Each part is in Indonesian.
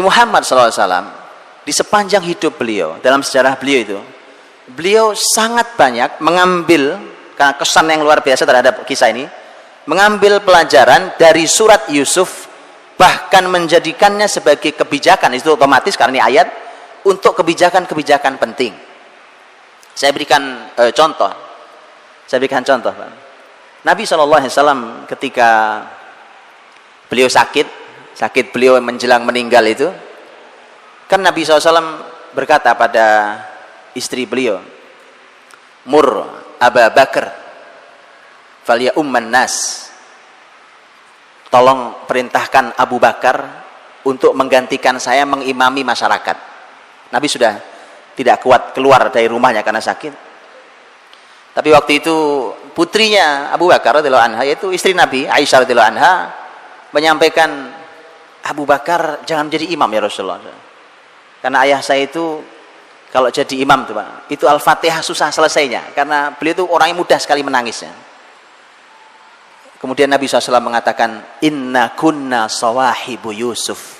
Muhammad SAW di sepanjang hidup beliau, dalam sejarah beliau itu, beliau sangat banyak mengambil, karena kesan yang luar biasa terhadap kisah ini, mengambil pelajaran dari surat Yusuf, bahkan menjadikannya sebagai kebijakan. Itu otomatis karena ini ayat untuk kebijakan-kebijakan penting. Saya berikan contoh. Pak. Nabi SAW ketika beliau sakit beliau menjelang meninggal itu, kan Nabi SAW berkata pada istri beliau, mur Aba Bakar falya umman nas, tolong perintahkan Abu Bakar untuk menggantikan saya mengimami masyarakat. Nabi sudah tidak kuat keluar dari rumahnya karena sakit. Tapi waktu itu putrinya Abu Bakar radhiyallahu anha, yaitu istri Nabi Aisyah radhiyallahu anha, menyampaikan, Abu Bakar jangan menjadi imam ya Rasulullah, karena ayah saya itu kalau jadi imam tuh Pak, itu Al-Fatihah susah selesainya, karena beliau itu orang yang mudah sekali menangisnya. Kemudian Nabi SAW mengatakan, inna kunna sawahibu Yusuf.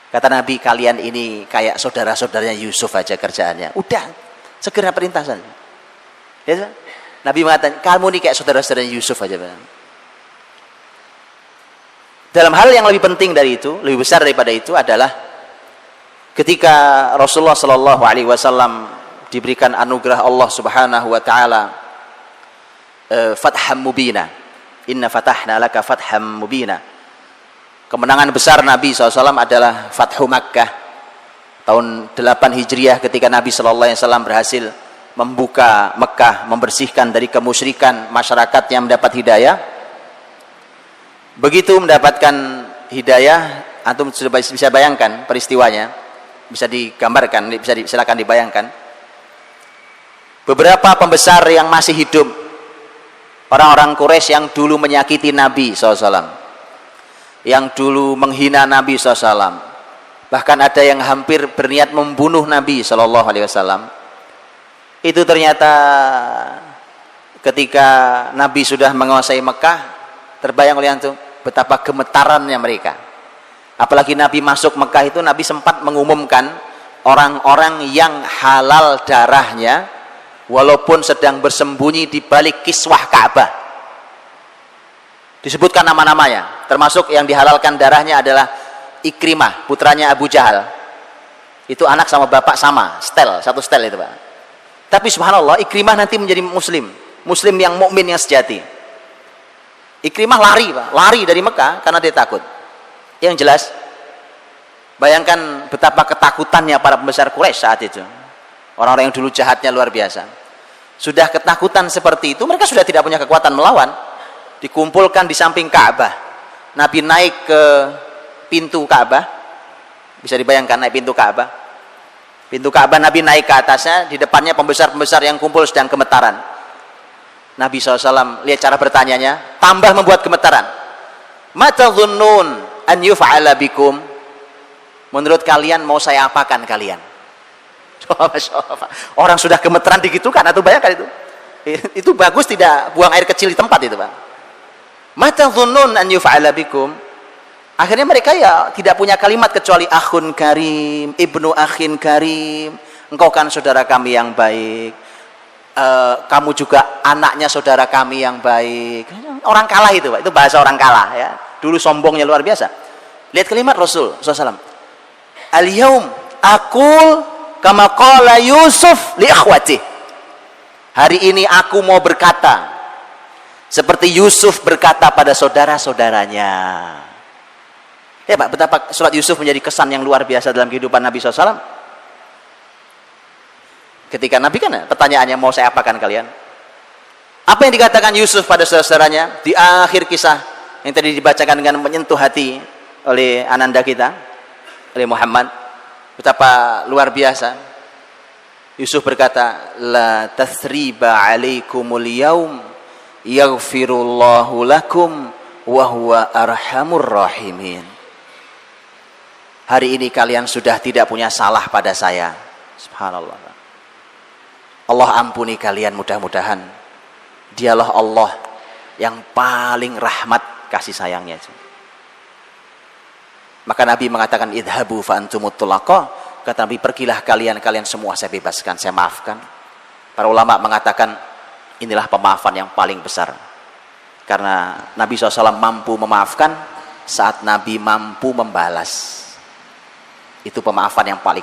Kata Nabi, kalian ini kayak saudara-saudaranya Yusuf aja kerjaannya. Udah, segera perintah saja. Ya, Nabi mengatakan, kamu ini kayak saudara-saudaranya Yusuf aja. Dalam hal yang lebih penting dari itu, lebih besar daripada itu adalah ketika Rasulullah SAW diberikan anugerah Allah Subhanahu wa taala fatham mubina, inna fatahna laka fatham mubina. Kemenangan besar Nabi SAW adalah Fathu Makkah tahun 8 Hijriah, ketika Nabi SAW berhasil membuka Mekah, membersihkan dari kemusyrikan masyarakat yang mendapat hidayah. Begitu mendapatkan hidayah, antum sudah bisa bayangkan peristiwanya, bisa digambarkan, silakan dibayangkan. Beberapa pembesar yang masih hidup, orang-orang Quraisy yang dulu menyakiti Nabi SAW, yang dulu menghina Nabi SAW, bahkan ada yang hampir berniat membunuh Nabi SAW, itu ternyata ketika Nabi sudah menguasai Mekah, terbayang oleh antum betapa gemetarannya mereka. Apalagi Nabi masuk Mekah itu, Nabi sempat mengumumkan orang-orang yang halal darahnya walaupun sedang bersembunyi di balik kiswah Ka'bah. Disebutkan nama-namanya, termasuk yang dihalalkan darahnya adalah Ikrimah, putranya Abu Jahal. Itu anak sama bapak sama, satu setel itu Pak. Tapi subhanallah, Ikrimah nanti menjadi muslim yang mukmin yang sejati. Ikrimah lari Pak, lari dari Mekah karena dia takut. Yang jelas, bayangkan betapa ketakutannya para pembesar Quraisy saat itu. Orang-orang yang dulu jahatnya luar biasa. Sudah ketakutan seperti itu, mereka sudah tidak punya kekuatan melawan. Dikumpulkan di samping Ka'bah. Nabi naik ke pintu Ka'bah. Bisa dibayangkan naik pintu Ka'bah. Pintu Ka'bah Nabi naik ke atasnya, di depannya pembesar-pembesar yang kumpul sedang gemetaran. Nabi SAW lihat cara bertanyanya, tambah membuat gemetaran. Mata dhunnun an yuf'ala bikum, menurut kalian mau saya apakan kalian? Orang sudah gemeteran digitukan, atau bayangkan itu bagus tidak buang air kecil di tempat itu Pak. Mata dhunnun an yuf'ala bikum. Akhirnya mereka ya tidak punya kalimat kecuali akhun karim, ibnu akhin karim, engkau kan saudara kami yang baik, kamu juga anaknya saudara kami yang baik. Orang kalah itu Pak, itu bahasa orang kalah ya. Dulu sombongnya luar biasa. Lihat kalimat Rasul SAW, al-yaum aqul kama qala Yusuf li akhwati. Hari ini aku mau berkata seperti Yusuf berkata pada saudara-saudaranya. Ya Pak, betapa surat Yusuf menjadi kesan yang luar biasa dalam kehidupan Nabi SAW. Ketika Nabi kan pertanyaannya, mau saya apakan kalian? Apa yang dikatakan Yusuf pada saudara-saudaranya di akhir kisah yang tadi dibacakan dengan menyentuh hati oleh ananda kita, oleh Muhammad, betapa luar biasa. Yusuf berkata, la tathriba alaikumul yaum yaghfirullahu lakum wa huwa arhamur rahimin. Hari ini kalian sudah tidak punya salah pada saya. Subhanallah. Allah ampuni kalian, mudah-mudahan dialah Allah yang paling rahmat kasih sayangnya. Maka Nabi mengatakan idhabu fa antumut tulaqa. Kata Nabi, pergilah kalian semua saya bebaskan, saya maafkan. Para ulama mengatakan inilah pemaafan yang paling besar. Karena Nabi SAW mampu memaafkan saat Nabi mampu membalas. Itu pemaafan yang paling